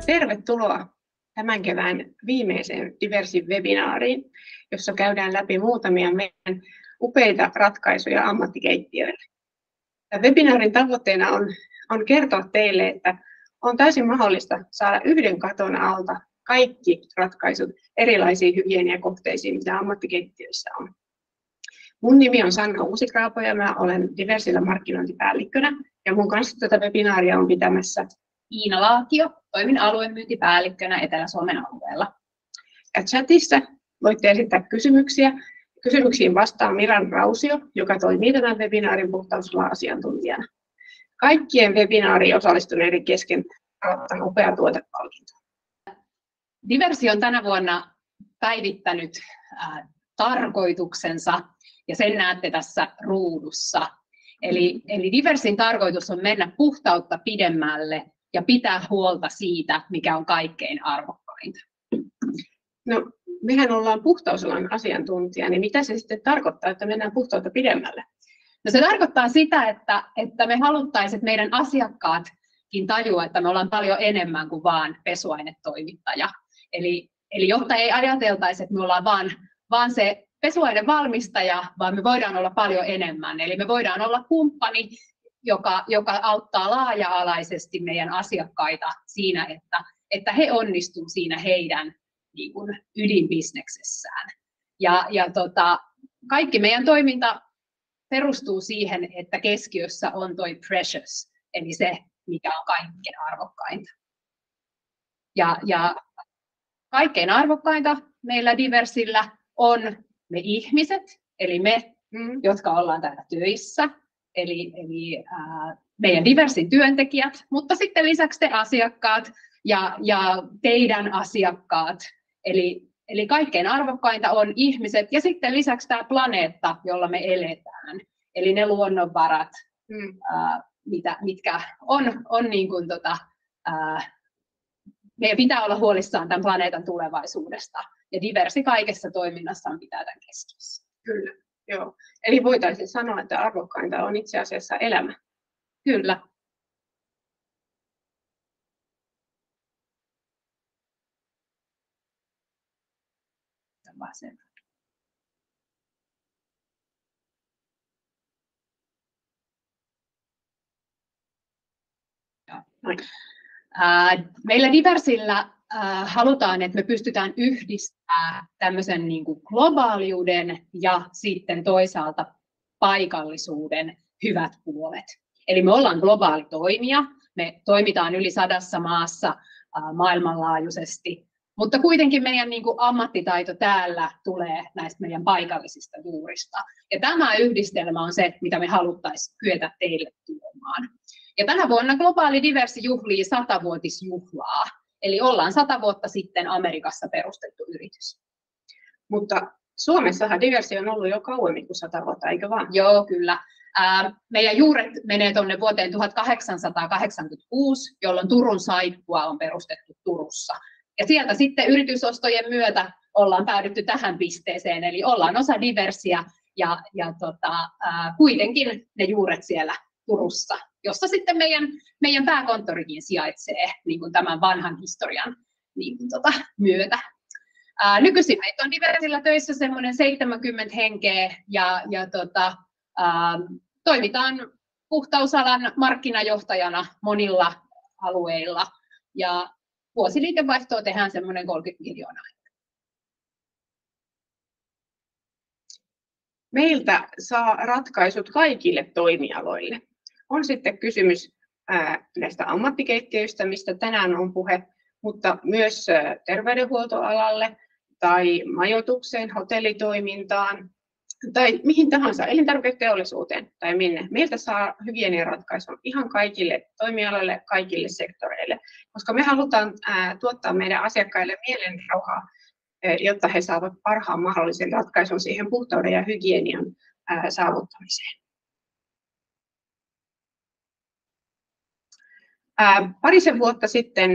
Tervetuloa tämän kevään viimeiseen Diversin webinaariin, jossa käydään läpi muutamia meidän upeita ratkaisuja ammattikeittiöille. Tämän webinaarin tavoitteena on kertoa teille, että on täysin mahdollista saada yhden katon alta kaikki ratkaisut erilaisiin hygieniakohteisiin, mitä ammattikeittiöissä on. Mun nimi on Sanna Uusikraapo ja mä olen Diversillä markkinointipäällikkönä ja mun kanssa tätä webinaaria on pitämässä Iina Laakio, toimin aluemyyntipäällikkönä Etelä-Suomen alueella. Ja chatissa voitte esittää kysymyksiä. Kysymyksiin vastaa Miran Rausio, joka toimii tämän webinaarin puhtausalan asiantuntijana. Kaikkien webinaariin osallistuneiden kesken on upea tuotepalkinto. Diversi on tänä vuonna päivittänyt tarkoituksensa ja sen näette tässä ruudussa. Eli Diversin tarkoitus on mennä puhtautta pidemmälle ja pitää huolta siitä, mikä on kaikkein arvokkainta. No, mehän ollaan puhtausalan asiantuntija, niin mitä se sitten tarkoittaa, että mennään puhtautta pidemmälle? No, se tarkoittaa sitä, että me haluttaisiin, että meidän asiakkaatkin tajua, että me ollaan paljon enemmän kuin vaan pesuainetoimittaja. Eli jotta ei ajateltaisi, että me ollaan vaan se pesuainevalmistaja, vaan me voidaan olla paljon enemmän. Eli me voidaan olla kumppani, joka auttaa laaja-alaisesti meidän asiakkaita siinä, että he onnistuvat siinä heidän niin kuin ydinbisneksessään. Kaikki meidän toiminta perustuu siihen, että keskiössä on toi precious, eli se, mikä on kaikkein arvokkainta. Ja kaikkein arvokkainta meillä Diversillä on me ihmiset, eli me, jotka ollaan täällä töissä, eli meidän Diversin työntekijät, mutta sitten lisäksi te asiakkaat ja teidän asiakkaat. Eli kaikkein arvokkainta on ihmiset ja sitten lisäksi tämä planeetta, jolla me eletään. Eli ne luonnonvarat, mitkä on niin kuin meidän pitää olla huolissaan tämän planeetan tulevaisuudesta. Ja Diversi kaikessa toiminnassaan pitää tämän keskiössä. Kyllä, joo. Eli voitaisiin sanoa, että arvokkainta on itse asiassa elämä. Kyllä. Meillä Diversillä halutaan, että me pystytään yhdistämään tämmöisen niin kuin globaaliuden ja sitten toisaalta paikallisuuden hyvät puolet. Eli me ollaan globaali toimija, me toimitaan yli 100 maassa maailmanlaajuisesti, mutta kuitenkin meidän niin kuin ammattitaito täällä tulee näistä meidän paikallisista juurista. Ja tämä yhdistelmä on se, mitä me haluttaisiin kyetä teille tuomaan. Ja tänä vuonna Globaali Diversi juhlii 100-vuotisjuhlaa. Eli ollaan 100 vuotta sitten Amerikassa perustettu yritys. Mutta Suomessahan Diversi on ollut jo kauemmin kuin 100 vuotta, eikö vaan? Joo, kyllä. Meidän juuret menee tuonne vuoteen 1886, jolloin Turun Saippua on perustettu Turussa. Ja sieltä sitten yritysostojen myötä ollaan päädytty tähän pisteeseen, eli ollaan osa Diversiä ja kuitenkin ne juuret siellä Turussa, jossa sitten meidän pääkonttorikin sijaitsee niin kuin tämän vanhan historian niin kuin myötä. Nykyisin meitä on Diversillä töissä semmoinen 70 henkeä ja toimitaan puhtausalan markkinajohtajana monilla alueilla ja vuosiliikevaihtoa tehdään semmoinen 30 miljoonaa. Meiltä saa ratkaisut kaikille toimialoille. On sitten kysymys näistä ammattikeittiöistä, mistä tänään on puhe, mutta myös terveydenhuoltoalalle tai majoitukseen, hotellitoimintaan tai mihin tahansa, elintarviketeollisuuteen tai minne. Meiltä saa hygieniaratkaisun ihan kaikille toimialoille, kaikille sektoreille, koska me halutaan tuottaa meidän asiakkaille mielenrauhaa, jotta he saavat parhaan mahdollisen ratkaisun siihen puhtauden ja hygienian saavuttamiseen. Parisen vuotta sitten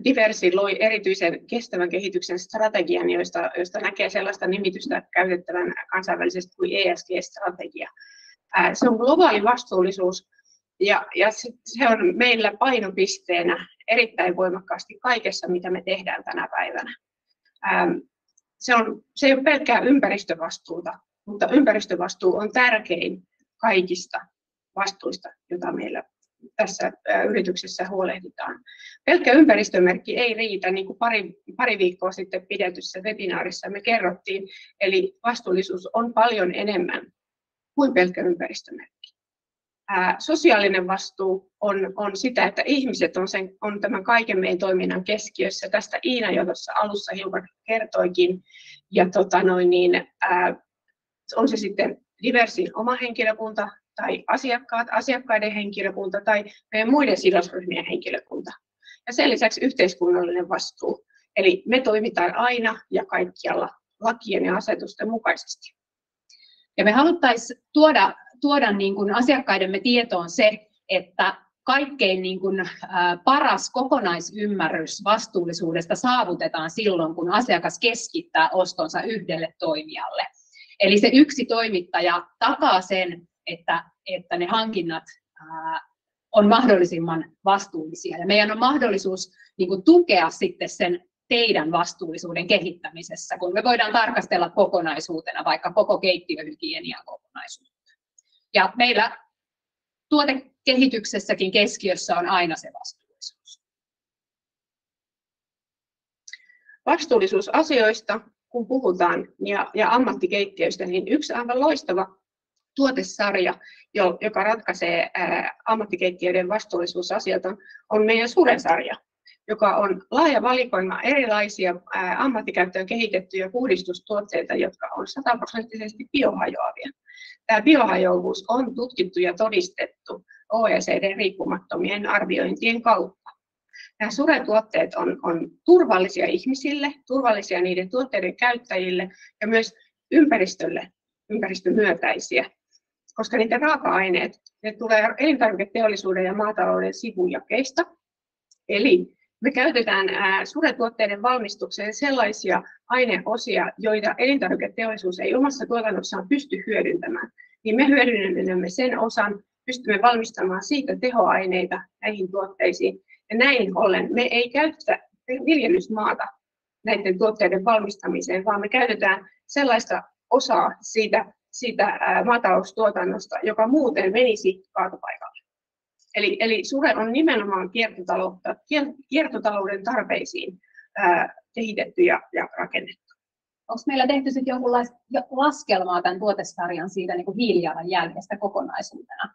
Diversi loi erityisen kestävän kehityksen strategian, josta näkee sellaista nimitystä käytettävän kansainvälisesti kuin ESG-strategia. Se on globaali vastuullisuus ja se on meillä painopisteenä erittäin voimakkaasti kaikessa, mitä me tehdään tänä päivänä. Se ei ole pelkkää ympäristövastuuta, mutta ympäristövastuu on tärkein kaikista vastuista, joita meillä tässä yrityksessä huolehditaan. Pelkkä ympäristömerkki ei riitä, niin kuin pari viikkoa sitten pidetyssä webinaarissa me kerrottiin, eli vastuullisuus on paljon enemmän kuin pelkkä ympäristömerkki. Sosiaalinen vastuu on sitä, että ihmiset on tämän kaiken meidän toiminnan keskiössä. Tästä Iina jo tuossa alussa hiukan kertoikin. Ja on se sitten Diversin oma henkilökunta tai asiakkaiden henkilökunta tai meidän muiden sidosryhmien henkilökunta. Ja sen lisäksi yhteiskunnallinen vastuu. Eli me toimitaan aina ja kaikkialla lakien ja asetusten mukaisesti. Ja me haluttaisiin tuoda niin kuin asiakkaidemme tietoon se, että kaikkein niin kuin, paras kokonaisymmärrys vastuullisuudesta saavutetaan silloin, kun asiakas keskittää ostonsa yhdelle toimijalle. Eli se yksi toimittaja takaa sen, että ne hankinnat on mahdollisimman vastuullisia. Ja meidän on mahdollisuus niin kuin, tukea sitten sen teidän vastuullisuuden kehittämisessä, kun me voidaan tarkastella kokonaisuutena vaikka koko keittiöhygienian kokonaisuutta. Ja meillä tuotekehityksessäkin keskiössä on aina se vastuullisuus. Vastuullisuusasioista, kun puhutaan, ja ammattikeittiöistä, niin yksi aivan loistava tuotesarja, joka ratkaisee ammattikeittiöiden vastuullisuusasioita, on meidän Sure-sarja, joka on laaja valikoima erilaisia ammattikäyttöön kehitettyjä puhdistustuotteita, jotka on 100% biohajoavia. Tämä biohajoavuus on tutkittu ja todistettu OECD-riippumattomien arviointien kautta. Nämä Sure-tuotteet on turvallisia ihmisille, turvallisia niiden tuotteiden käyttäjille ja myös ympäristömyönteisiä, koska niiden raaka-aineet tulee elintarviketeollisuuden ja maatalouden sivujakeista. Eli me käytetään Sure-tuotteiden valmistukseen sellaisia aineosia, joita elintarviketeollisuus ei omassa tuotannossaan pysty hyödyntämään. Niin me hyödynnämme sen osan, pystymme valmistamaan siitä tehoaineita näihin tuotteisiin. Ja näin ollen me ei käytetä viljelysmaata näiden tuotteiden valmistamiseen, vaan me käytetään sellaista osaa siitä maataloustuotannosta, joka muuten menisi kaatopaikalle. Eli Sure on nimenomaan kiertotalouden tarpeisiin kehitetty ja rakennettu. Onko meillä tehty sitten jonkunlaista laskelmaa tämän tuotesarjan siitä niin kuin hiilijalanjäljestä kokonaisuutena?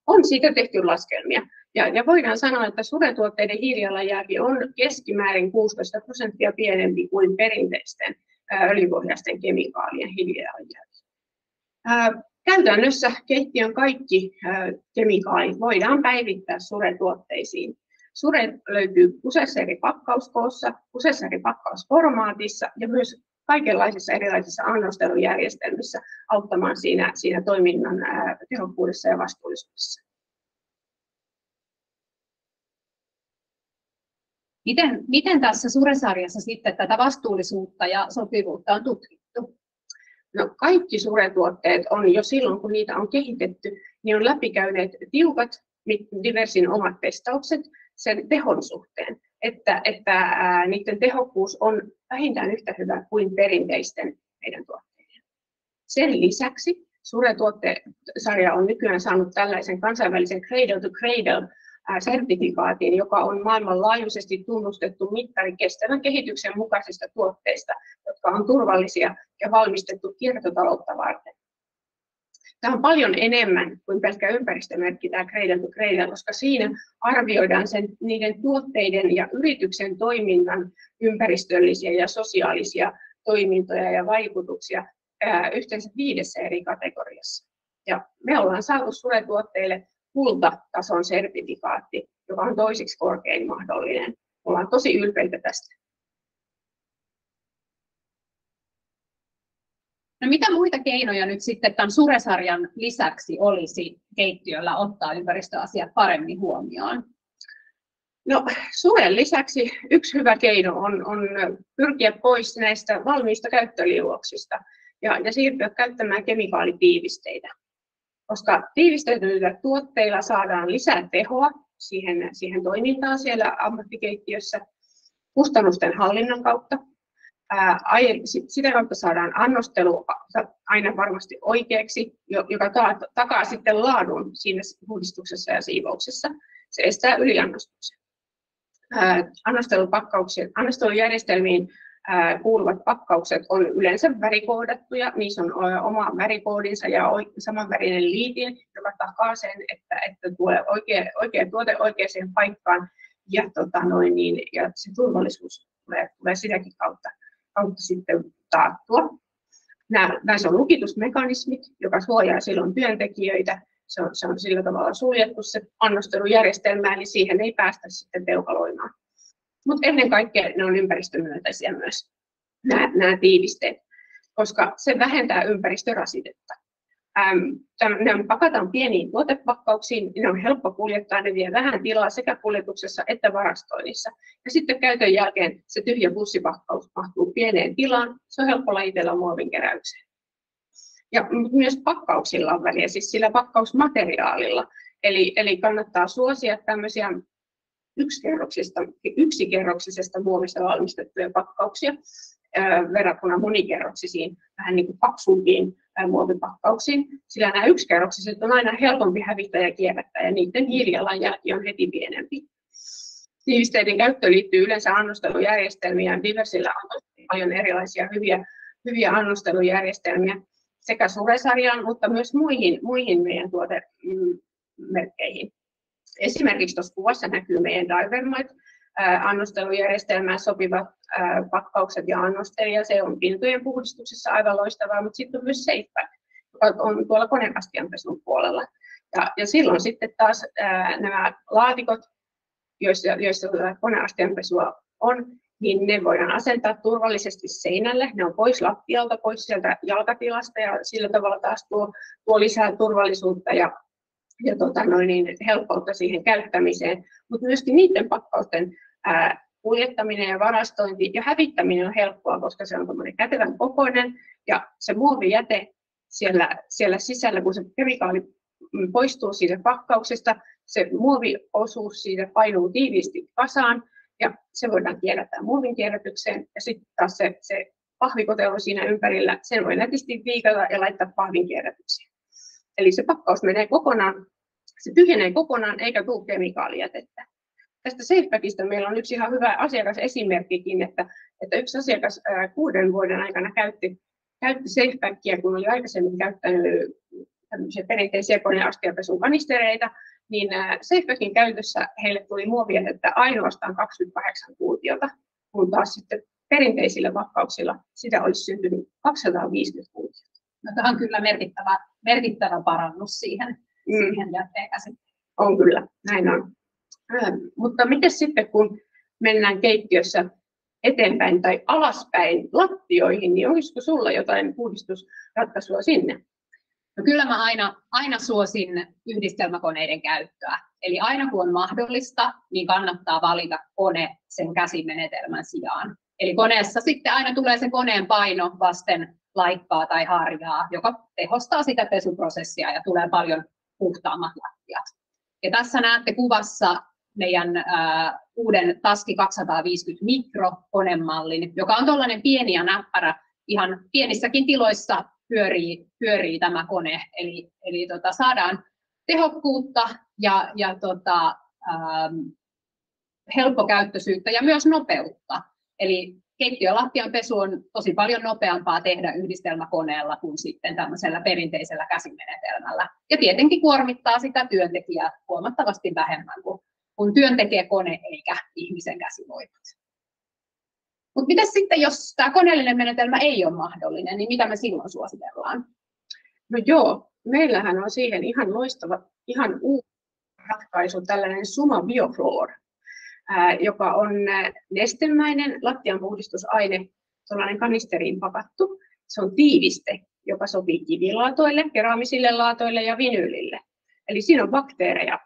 On siitä tehty laskelmia. Ja voidaan sanoa, että Sure-tuotteiden hiilijalanjälki on keskimäärin 16% pienempi kuin perinteisten öljypohjaisten kemikaalien hiilijalanjälki. Käytännössä keittiön kaikki kemikaalit voidaan päivittää Sure-tuotteisiin. Sure löytyy useassa eri pakkauskoossa, useassa eri pakkausformaatissa ja myös kaikenlaisissa erilaisissa annostelujärjestelmissä auttamaan siinä toiminnan tehokkuudessa ja vastuullisuudessa. Miten tässä Sure-sarjassa sitten tätä vastuullisuutta ja sopivuutta on tutkittu? No, kaikki Sure-tuotteet on jo silloin, kun niitä on kehitetty, niin on läpikäyneet tiukat Diversin omat testaukset sen tehon suhteen, että niiden tehokkuus on vähintään yhtä hyvä kuin perinteisten meidän tuotteiden. Sen lisäksi Sure-tuotesarja on nykyään saanut tällaisen kansainvälisen Cradle to Cradle-sertifikaatin, joka on maailmanlaajuisesti tunnustettu mittari kestävän kehityksen mukaisista tuotteista, jotka on turvallisia ja valmistettu kiertotaloutta varten. Tämä on paljon enemmän kuin pelkkä ympäristömerkki, tämä Cradle to Cradle, koska siinä arvioidaan niiden tuotteiden ja yrityksen toiminnan ympäristöllisiä ja sosiaalisia toimintoja ja vaikutuksia yhteensä 5 eri kategoriassa. Ja me ollaan saatu Sure-tuotteille kultatason sertifikaatti, joka on toiseksi korkein mahdollinen. Ollaan tosi ylpeitä tästä. No mitä muita keinoja nyt sitten tämän Sure-sarjan lisäksi olisi keittiöllä ottaa ympäristöasiat paremmin huomioon? No, Suren lisäksi yksi hyvä keino on pyrkiä pois näistä valmiista käyttöliuoksista ja siirtyä käyttämään kemikaalitiivisteitä. Koska tiivistetyillä tuotteilla saadaan lisää tehoa, siihen toimintaan siellä ammattikeittiössä kustannusten hallinnan kautta. Sitä kautta saadaan annostelu aina varmasti oikeaksi, joka takaa sitten laadun siinä puhdistuksessa ja siivouksessa. Se estää yliannostuksen. Annostelujärjestelmiin kuuluvat pakkaukset on yleensä värikoodattuja, niissä on oma värikoodinsa ja samanvärinen liitin, joka takaa sen, että tulee oikea tuote oikeaan paikkaan ja se turvallisuus tulee sitäkin kautta sitten taattua. Näissä on lukitusmekanismit, joka suojaa silloin työntekijöitä. Se on sillä tavalla suljettu se annostelujärjestelmä, eli siihen ei päästä sitten peukaloimaan. Mutta ennen kaikkea ne on ympäristömyönteisiä myös, nämä tiivisteet, koska se vähentää ympäristörasitetta. Ne pakataan pieniin tuotepakkauksiin, ne on helppo kuljettaa, ne vie vähän tilaa sekä kuljetuksessa että varastoinnissa. Ja sitten käytön jälkeen se tyhjä bussipakkaus mahtuu pieneen tilaan, se on helppo lajitella muovin keräykseen. Ja myös pakkauksilla on väliä, siis sillä pakkausmateriaalilla. Eli kannattaa suosia tämmöisiä yksikerroksisesta muovista valmistettuja pakkauksia verrattuna monikerroksisiin, vähän niin kuin paksumpiin muovipakkauksiin, sillä nämä yksikerroksiset on aina helpompi hävittää ja kierrättää, ja niiden hiilijalanjälki on heti pienempi. Tiivisteiden käyttö liittyy yleensä annostelujärjestelmiin, ja Diversillä on tosi paljon erilaisia hyviä annostelujärjestelmiä sekä Sure-sarjaan, mutta myös muihin meidän tuotemerkkeihin. Esimerkiksi tuossa kuvassa näkyy meidän Divermite annostelujärjestelmään sopivat pakkaukset ja annostelija. Se on pintojen puhdistuksessa aivan loistavaa, mutta sitten on myös SafePack, joka on tuolla koneastianpesun puolella. Ja silloin sitten taas nämä laatikot, joissa koneastianpesua on, niin ne voidaan asentaa turvallisesti seinälle. Ne on pois lattialta, pois sieltä jalkatilasta ja sillä tavalla taas tuo lisää turvallisuutta ja helppoutta siihen käyttämiseen, mutta myöskin niiden pakkausten kuljettaminen ja varastointi ja hävittäminen on helppoa, koska se on kätevän kokoinen ja se muovijäte siellä sisällä, kun se kemikaali poistuu siitä pakkauksesta, se muoviosuus siitä painuu tiiviisti kasaan ja se voidaan kierrättää muovin kierrätykseen ja sitten taas se pahvikotelo siinä ympärillä, sen voi nätisti viikata ja laittaa pahvin kierrätykseen. Eli se pakkaus menee kokonaan, se tyhjenee kokonaan eikä tule kemikaalijätettä. Tästä SafePackista meillä on yksi ihan hyvä asiakasesimerkkikin, että yksi asiakas 6 vuoden aikana käytti SafePackia, kun oli aikaisemmin käyttänyt tämmöisiä perinteisiä koneastianpesun kanistereita, niin SafePackin käytössä heille tuli muovijätettä ainoastaan 28 kuutiota, kun taas sitten perinteisillä pakkauksilla sitä olisi syntynyt 250 kuutiota. No, tämä on kyllä merkittävä parannus siihen jätteen käsittelyyn. On kyllä, näin on. Mutta miten sitten, kun mennään keittiössä eteenpäin tai alaspäin lattioihin, niin olisiko sulla jotain puhdistusratkaisua sinne? No, kyllä mä aina suosin yhdistelmäkoneiden käyttöä. Eli aina kun on mahdollista, niin kannattaa valita kone sen käsimenetelmän sijaan. Eli koneessa sitten aina tulee se koneen paino vasten laikkaa tai harjaa, joka tehostaa sitä pesuprosessia ja tulee paljon puhtaammat lattiat. Ja tässä näette kuvassa meidän uuden Taski 250 Micro-konemallin, joka on tuollainen pieni ja näppärä. Ihan pienissäkin tiloissa pyörii tämä kone. Eli saadaan tehokkuutta ja helppokäyttöisyyttä ja myös nopeutta. Eli keittiölattian pesu on tosi paljon nopeampaa tehdä yhdistelmäkoneella kuin sitten tämmöisellä perinteisellä käsimenetelmällä. Ja tietenkin kuormittaa sitä työntekijää huomattavasti vähemmän kun työn tekee kone eikä ihmisen käsivoimat. Mutta mitä sitten, jos tämä koneellinen menetelmä ei ole mahdollinen, niin mitä me silloin suositellaan? No joo, meillähän on siihen ihan loistava, ihan uusi ratkaisu, tällainen Suma Biofloor, joka on nestemäinen lattianpuhdistusaine, sellainen kanisteriin pakattu. Se on tiiviste, joka sopii kivilaatoille, keraamisille laatoille ja vinyylille. Eli siinä on bakteereja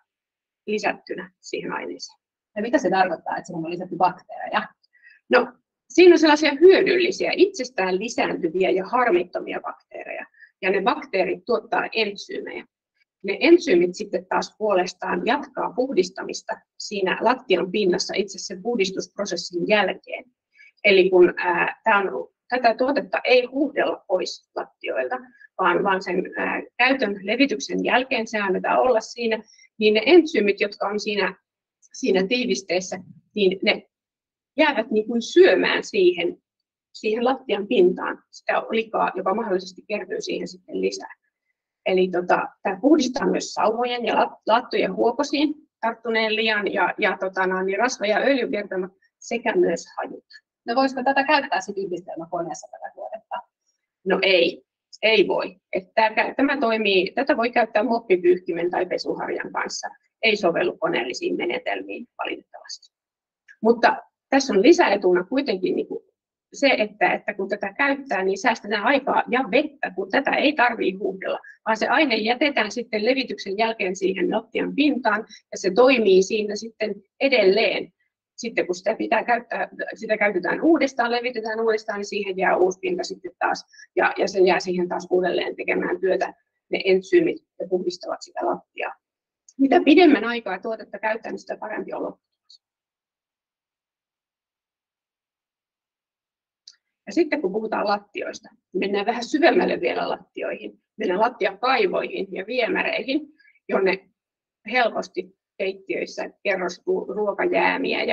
lisättynä siihen aineeseen. Ja mitä se tarkoittaa, että siinä on lisätty bakteereja? No, siinä on sellaisia hyödyllisiä, itsestään lisääntyviä ja harmittomia bakteereja. Ja ne bakteerit tuottaa entsyymejä. ne entsyymit sitten taas puolestaan jatkaa puhdistamista siinä lattian pinnassa itse sen puhdistusprosessin jälkeen. Eli kun tätä tuotetta ei huuhdella pois lattioilta, vaan sen käytön levityksen jälkeen se annetaan olla siinä, niin ne entsyymit, jotka on siinä tiivisteessä, niin ne jäävät niin kuin syömään siihen lattian pintaan sitä likaa, joka mahdollisesti kertyy siihen sitten lisää. Eli tämä puhdistaa myös sauvojen ja lattojen huokosiin tarttuneen lian ja rasva- ja öljykertomat sekä myös hajut. No voisiko tätä käyttää sitten yhdistelmäkoneessa tätä tuotetta? No ei voi. Tätä voi käyttää moppipyyhkimen tai pesuharjan kanssa. Ei sovellu koneellisiin menetelmiin valitettavasti. Mutta tässä on lisäetuna kuitenkin niin kuin se, että kun tätä käyttää, niin säästetään aikaa ja vettä, kun tätä ei tarvitse huuhdella, vaan se aine jätetään sitten levityksen jälkeen siihen lattian pintaan ja se toimii siinä sitten edelleen. Sitten kun sitä käytetään uudestaan, levitetään uudestaan, niin siihen jää uusi pinta sitten taas ja se jää siihen taas uudelleen tekemään työtä. Ne entsyymit ja puhdistavat sitä lattiaa. Mitä pidemmän aikaa tuotetta käyttää, niin sitä parempi on lopputulos. Ja sitten kun puhutaan lattioista, mennään vähän syvemmälle vielä lattioihin. Mennään lattiakaivoihin ja viemäreihin, jonne helposti keittiöissä kerrostuu ruokajäämiä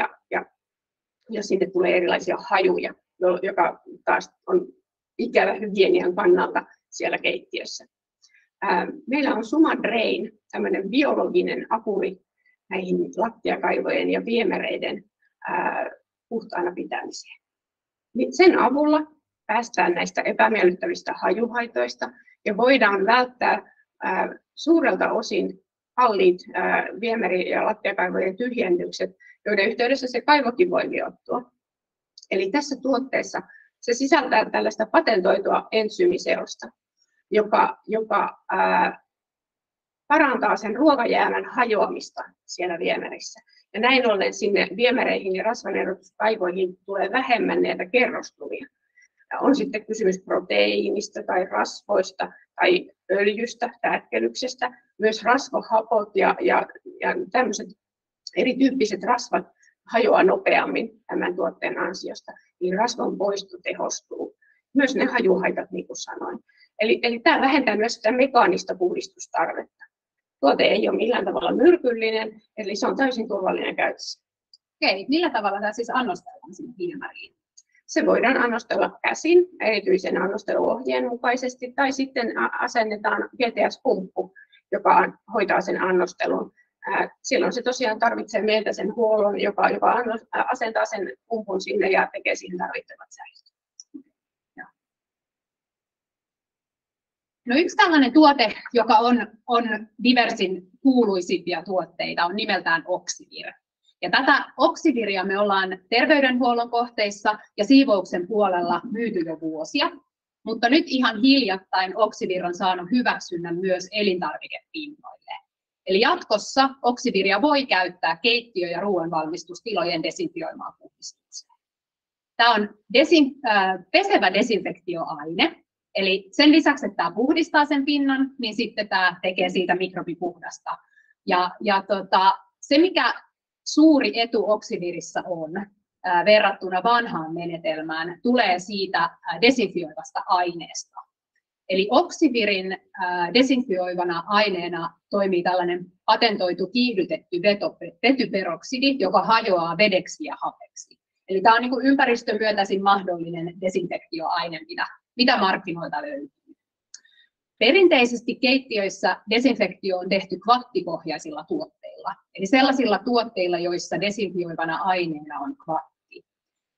ja sinne tulee erilaisia hajuja, joka taas on ikävä hygienian kannalta siellä keittiössä. Meillä on SumaDrain, tämmöinen biologinen apuri näihin lattiakaivojen ja viemäreiden puhtaana pitämiseen. Sen avulla päästään näistä epämiellyttävistä hajuhaitoista ja voidaan välttää suurelta osin kalliit viemäri- ja lattiakaivojen tyhjennykset, joiden yhteydessä se kaivokin voi liottua. Eli tässä tuotteessa se sisältää tällaista patentoitua entsyymiseosta, joka parantaa sen ruokajäämän hajoamista siellä viemärissä. Ja näin ollen sinne viemäreihin ja rasvanerotuskaivoihin tulee vähemmän näitä kerrostuvia. On sitten kysymys proteiinista tai rasvoista tai öljystä, rääkkelyksestä. Myös rasvahapot ja tämmöiset erityyppiset rasvat hajoaa nopeammin tämän tuotteen ansiosta, niin rasvan poisto tehostuu. Myös ne hajuhaitat, niin kuin sanoin. Eli tämä vähentää myös sitä mekaanista puhdistustarvetta. Tuote ei ole millään tavalla myrkyllinen, eli se on täysin turvallinen käytössä. Okei, millä tavalla tämä siis annostellaan sinne viemäriin? Se voidaan annostella käsin, erityisen annosteluohjeen mukaisesti, tai sitten asennetaan GTS-pumppu, joka hoitaa sen annostelun. Silloin se tosiaan tarvitsee meiltä sen huollon, joka asentaa sen pumpun sinne ja tekee siihen tarvittavat säilyt. No yksi tällainen tuote, joka on Diversin kuuluisimpia tuotteita, on nimeltään Oxivir. Ja tätä Oxiviria me ollaan terveydenhuollon kohteissa ja siivouksen puolella myyty jo vuosia, mutta nyt ihan hiljattain Oxivir on saanut hyväksynnän myös elintarvikepinnoille. Eli jatkossa Oxiviria voi käyttää keittiö- ja ruoanvalmistustilojen desinfioimaan puhdistukseen. Tämä on pesevä desinfektioaine. Eli sen lisäksi, että tämä puhdistaa sen pinnan, niin sitten tämä tekee siitä mikrobipuhdasta. Se, mikä suuri etu Oxivirissa on verrattuna vanhaan menetelmään, tulee siitä desinfioivasta aineesta. Eli Oxivirin desinfioivana aineena toimii tällainen patentoitu kiihdytetty vetyperoksidi, joka hajoaa vedeksi ja hapeksi. Eli tämä on niin kuin ympäristömyönteisin mahdollinen desinfektioaine, mitä markkinoilta löytyy. Perinteisesti keittiöissä desinfektio on tehty kvattipohjaisilla tuotteilla, eli sellaisilla tuotteilla, joissa desinfioivana aineena on kvatti.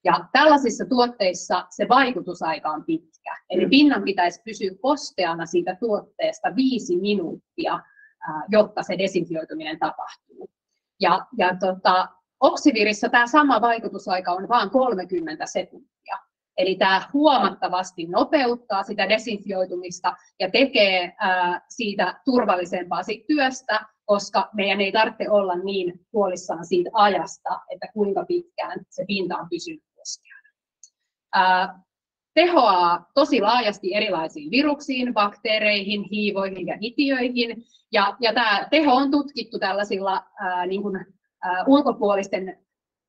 Ja tällaisissa tuotteissa se vaikutusaika on pitkä, eli pinnan pitäisi pysyä kosteana siitä tuotteesta 5 minuuttia, jotta se desinfioituminen tapahtuu. Oxivirissa tämä sama vaikutusaika on vain 30 sekuntia. Eli tämä huomattavasti nopeuttaa sitä desinfioitumista ja tekee siitä turvallisempaa työstä, koska meidän ei tarvitse olla niin huolissaan siitä ajasta, että kuinka pitkään se pinta on pysynyt kosteana. tehoaa tosi laajasti erilaisiin viruksiin, bakteereihin, hiivoihin ja itiöihin. Ja tämä teho on tutkittu tällaisilla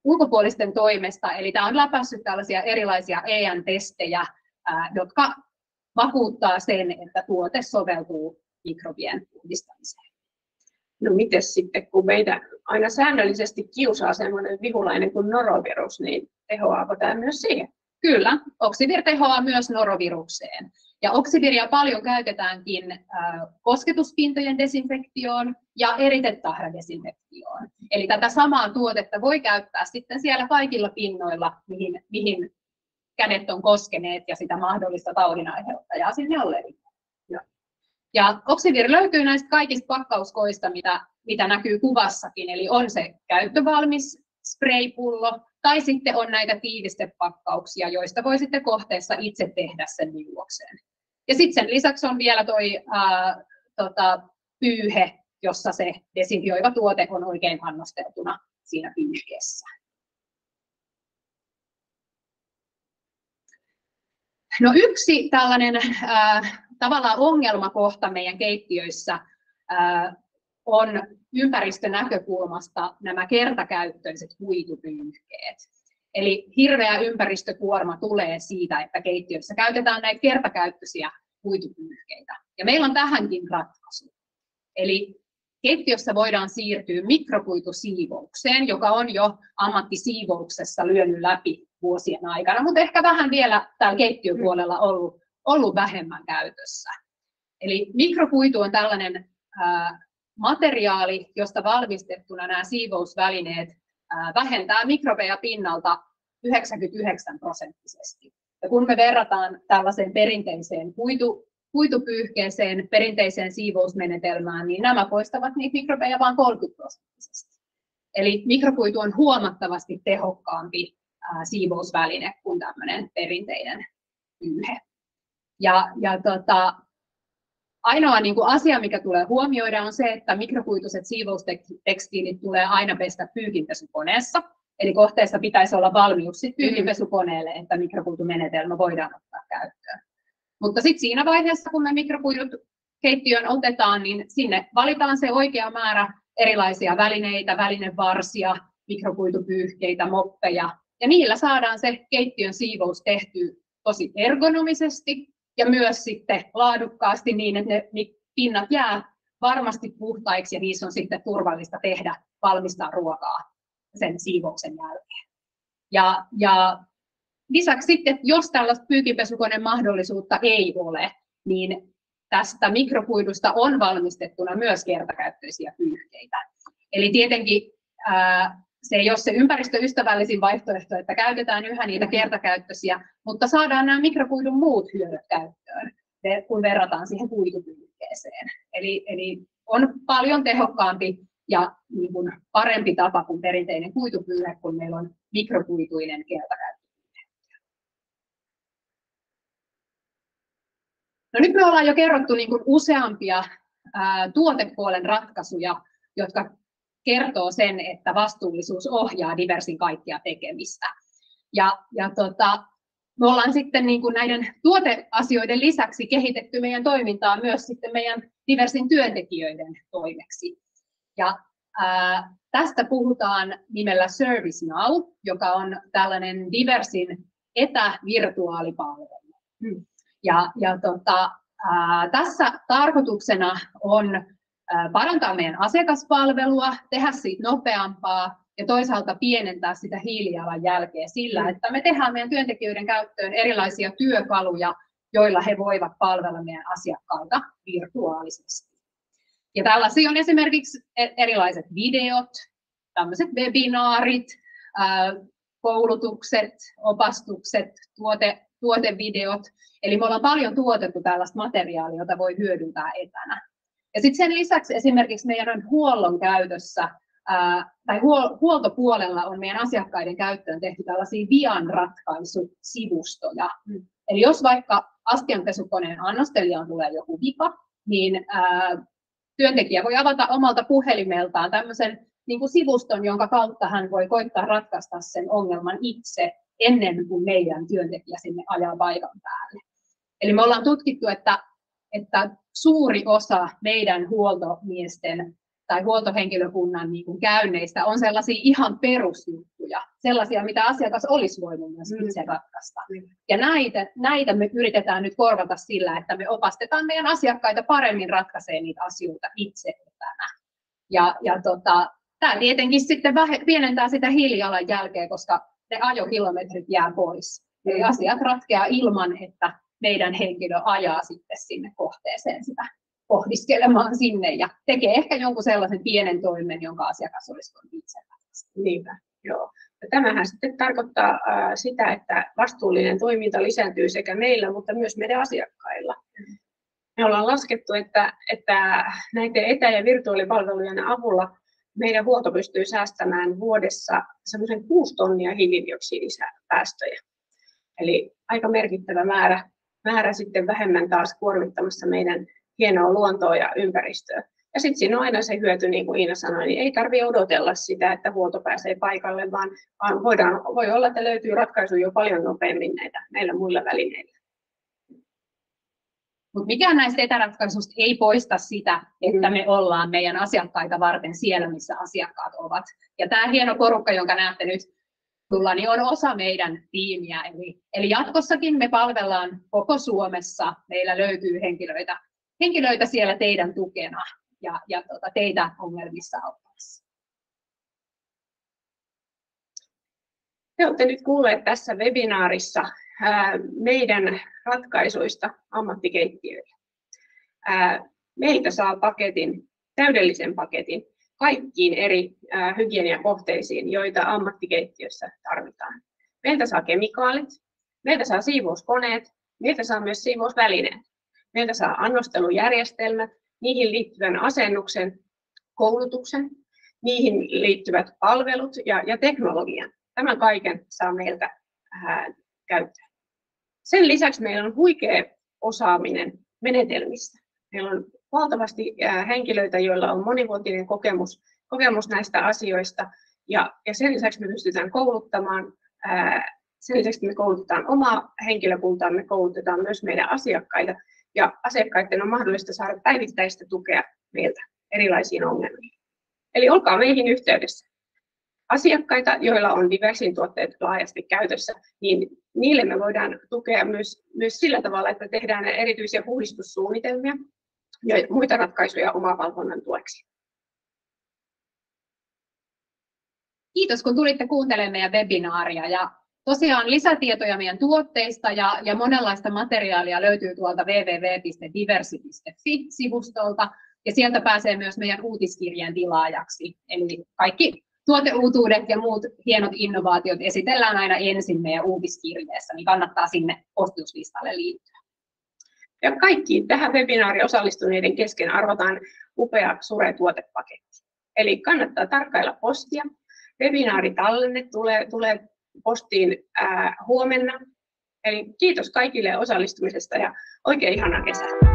ulkopuolisten toimesta. Eli tämä on läpäissyt tällaisia erilaisia EN-testejä, jotka vakuuttaa sen, että tuote soveltuu mikrobien puhdistamiseen. No miten sitten, kun meitä aina säännöllisesti kiusaa sellainen vihulainen kuin norovirus, niin tehoaako tämä myös siihen? Kyllä, Oxivir tehoaa myös norovirukseen. Ja Oxiviria paljon käytetäänkin kosketuspintojen desinfektioon ja eritetahradesinfektioon. Eli tätä samaa tuotetta voi käyttää sitten siellä kaikilla pinnoilla, mihin kädet on koskeneet ja sitä mahdollista taudin aiheuttajaa sinne on levinnyt. Ja Oxivir löytyy näistä kaikista pakkauskoista, mitä näkyy kuvassakin, eli on se käyttövalmis spraypullo, tai sitten on näitä tiivistepakkauksia, joista voi sitten kohteessa itse tehdä sen liuokseen. Ja sitten sen lisäksi on vielä pyyhe, jossa se desinfioiva tuote on oikein annosteltuna siinä pyyhkeessä. No yksi tällainen tavallaan ongelmakohta meidän keittiöissä on ympäristönäkökulmasta nämä kertakäyttöiset kuitupyyhkeet. Eli hirveä ympäristökuorma tulee siitä, että keittiössä käytetään näitä kertakäyttöisiä kuitupyyhkeitä. Ja meillä on tähänkin ratkaisu. Eli keittiössä voidaan siirtyä mikrokuitusiivoukseen, joka on jo ammattisiivouksessa lyönyt läpi vuosien aikana, mutta ehkä vähän vielä täällä keittiöpuolella ollut vähemmän käytössä. Eli mikrokuitu on tällainen materiaali, josta valmistettuna nämä siivousvälineet vähentää mikrobeja pinnalta 99%. Ja kun me verrataan tällaiseen perinteiseen kuitupyyhkeeseen, perinteiseen siivousmenetelmään, niin nämä poistavat niitä mikrobeja vain 30%. Eli mikrokuitu on huomattavasti tehokkaampi siivousväline kuin tämmöinen perinteinen pyyhe. Ainoa asia, mikä tulee huomioida, on se, että mikrokuituiset siivoustekstiilit tulee aina pestä pyykinpesukoneessa. Eli kohteessa pitäisi olla valmius pyykinpesukoneelle, että mikrokuitumenetelmä voidaan ottaa käyttöön. Mutta sitten siinä vaiheessa, kun me mikrokuidut keittiöön otetaan, niin sinne valitaan se oikea määrä erilaisia välineitä, välinevarsia, mikrokuitupyyhkeitä, moppeja. Ja niillä saadaan se keittiön siivous tehtyä tosi ergonomisesti ja myös sitten laadukkaasti niin, että ne pinnat jää varmasti puhtaiksi ja niissä on sitten turvallista valmistaa ruokaa sen siivouksen jälkeen. Ja lisäksi sitten, jos tällaista pyykinpesukoneen mahdollisuutta ei ole, niin tästä mikrokuidusta on valmistettuna myös kertakäyttöisiä pyyhkeitä. Eli tietenkin se ei ole se ympäristöystävällisin vaihtoehto, että käytetään yhä niitä kertakäyttöisiä, mutta saadaan nämä mikrokuidun muut hyödyt käyttöön, kun verrataan siihen kuitupyyhkeeseen. Eli on paljon tehokkaampi ja niin kuin parempi tapa kuin perinteinen kuitupyyhe, kun meillä on mikrokuituinen kertakäyttöpyyhe. No nyt me ollaan jo kerrottu niin kuin useampia tuotepuolen ratkaisuja, jotka kertoo sen, että vastuullisuus ohjaa Diversin kaikkia tekemistä. Me ollaan sitten niin kuin näiden tuoteasioiden lisäksi kehitetty meidän toimintaa myös sitten meidän Diversin työntekijöiden toimeksi. Tästä puhutaan nimellä ServiceNow, joka on tällainen Diversin etävirtuaalipalvelu. Tässä tarkoituksena on parantaa meidän asiakaspalvelua, tehdä siitä nopeampaa ja toisaalta pienentää sitä hiilijalanjälkeä sillä, että me tehdään meidän työntekijöiden käyttöön erilaisia työkaluja, joilla he voivat palvella meidän asiakkaita virtuaalisesti. Ja tällaisia on esimerkiksi erilaiset videot, tämmöiset webinaarit, koulutukset, opastukset, tuotevideot. Eli me ollaan paljon tuotettu tällaista materiaalia, jota voi hyödyntää etänä. Ja sitten sen lisäksi esimerkiksi meidän huollon käytössä, tai huoltopuolella on meidän asiakkaiden käyttöön tehty tällaisia vianratkaisusivustoja. Eli jos vaikka astianpesukoneen annostelijaan tulee joku vika, niin työntekijä voi avata omalta puhelimeltaan tämmöisen niin kuin sivuston, jonka kautta hän voi koittaa ratkaista sen ongelman itse ennen kuin meidän työntekijä sinne ajaa paikan päälle. Eli me ollaan tutkittu, että suuri osa meidän huoltomiesten tai huoltohenkilökunnan niin kuin käynneistä on sellaisia ihan perusjuttuja, sellaisia, mitä asiakas olisi voinut myös itse ratkaista. Ja näitä me yritetään nyt korvata sillä, että me opastetaan meidän asiakkaita paremmin ratkaisemaan niitä asioita itse etänä. Tämä tietenkin sitten pienentää sitä hiilijalanjälkeä, koska ne ajokilometrit jää pois. Eli asiat ratkeaa ilman, että meidän henkilö ajaa sitten sinne kohteeseen sitä pohdiskelemaan sinne ja tekee ehkä jonkun sellaisen pienen toimen, jonka asiakas olisi voinut itse ratkaista. Niinpä, joo. Ja tämähän sitten tarkoittaa sitä, että vastuullinen toiminta lisääntyy sekä meillä, mutta myös meidän asiakkailla. Me ollaan laskettu, että näiden etä- ja virtuaalipalvelujen avulla meidän huolto pystyy säästämään vuodessa semmoisen 6 tonnia hiilidioksidipäästöjä. Eli aika merkittävä määrä sitten vähemmän taas kuormittamassa meidän hienoa luontoa ja ympäristöä. Ja sitten siinä on aina se hyöty, niin kuin Iina sanoi, niin ei tarvitse odotella sitä, että huolto pääsee paikalle, vaan voi olla, että löytyy ratkaisu jo paljon nopeammin näillä muilla välineillä. Mutta mikään näistä etäratkaisuista ei poista sitä, että me ollaan meidän asiakkaita varten siellä, missä asiakkaat ovat. Ja tämä hieno porukka, jonka näette nyt tulla, niin on osa meidän tiimiä. Eli jatkossakin me palvellaan koko Suomessa. Meillä löytyy henkilöitä siellä teidän tukena ja teitä ongelmissa auttamassa. Te olette nyt kuulleet tässä webinaarissa meidän ratkaisuista ammattikeittiöille. Meiltä saa täydellisen paketin kaikkiin eri hygieniakohteisiin, joita ammattikeittiössä tarvitaan. Meiltä saa kemikaalit, meiltä saa siivouskoneet, meiltä saa myös siivousvälineet. Meiltä saa annostelujärjestelmät, niihin liittyvän asennuksen, koulutuksen, niihin liittyvät palvelut ja teknologian. Tämän kaiken saa meiltä käyttöön. Sen lisäksi meillä on huikea osaaminen menetelmissä. Meillä on valtavasti henkilöitä, joilla on monivuotinen kokemus näistä asioista. Ja sen lisäksi me pystytään kouluttamaan. Sen lisäksi me koulutetaan omaa henkilökuntaa, me koulutetaan myös meidän asiakkaita. Ja asiakkaiden on mahdollista saada päivittäistä tukea meiltä erilaisiin ongelmiin. Eli olkaa meihin yhteydessä. Asiakkaita, joilla on Diversin tuotteet laajasti käytössä, niin niille me voidaan tukea myös sillä tavalla, että tehdään erityisiä puhdistussuunnitelmia ja muita ratkaisuja omavalvonnan tueksi. Kiitos, kun tulitte kuuntelemaan meidän webinaaria. Ja tosiaan lisätietoja meidän tuotteista ja monenlaista materiaalia löytyy tuolta www.diversi.fi-sivustolta. Ja sieltä pääsee myös meidän uutiskirjeen tilaajaksi. Eli kaikki tuoteuutuudet ja muut hienot innovaatiot esitellään aina ensin meidän uutiskirjeessä, niin kannattaa sinne ostouslistalle liittyä. Ja kaikkiin tähän webinaariin osallistuneiden kesken arvotaan upea Sure-tuotepaketti. Eli kannattaa tarkkailla postia. Webinaaritallenne tulee postiin huomenna. Eli kiitos kaikille osallistumisesta ja oikein ihanaa kesää.